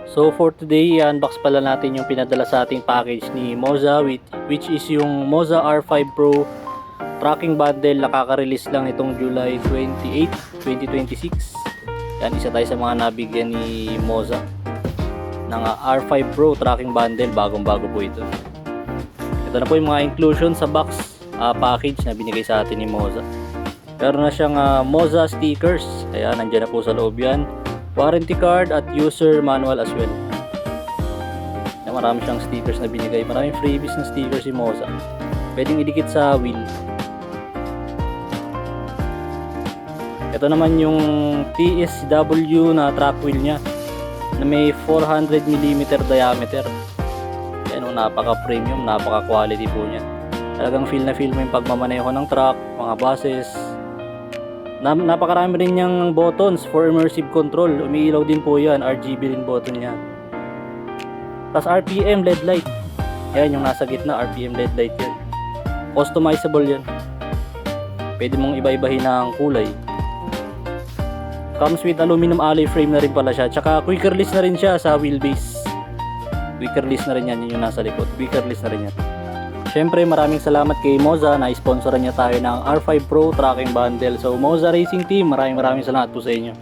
So for today, i-unbox pala natin yung pinadala sa ating package ni MOZA, which is yung MOZA R5 Pro tracking bundle na kaka-release lang itong July 28, 2026. Yan, isa tayo sa mga nabigyan ni MOZA ng R5 Pro tracking bundle, bagong-bago po ito. Ito na po yung mga inclusion sa box package na binigay sa atin ni MOZA. Meron na siyang MOZA stickers, ayan, nandiyan na po sa loob yan. Warranty card at user manual as well. Yan, marami siyang stickers na binigay. Maraming freebies na stickers si MOZA. Pwedeng idikit sa wheel. Ito naman yung TSW na track wheel niya na may 400mm diameter. Yan, napaka-premium, napaka-quality po niya. Talagang feel na feel mo yung pagmamaneho ng truck, mga buses. Napakarami rin niyang buttons for immersive control. Umiilaw din po yan, RGB rin button niya. Tapos RPM LED light. Yan yung nasa gitna, RPM LED light yan. Customizable yan. Pwede mong iba-ibahin ng kulay. Comes with aluminum alloy frame na rin pala siya. Tsaka quicker release na rin siya sa wheelbase. Quicker release na rin yan, yun yung nasa likod. Quicker release na rin yan. Syempre, maraming salamat kay MOZA na sponsoran niya tayo ng R5 Pro tracking bundle. So MOZA Racing Team, maraming salamat po sa inyo.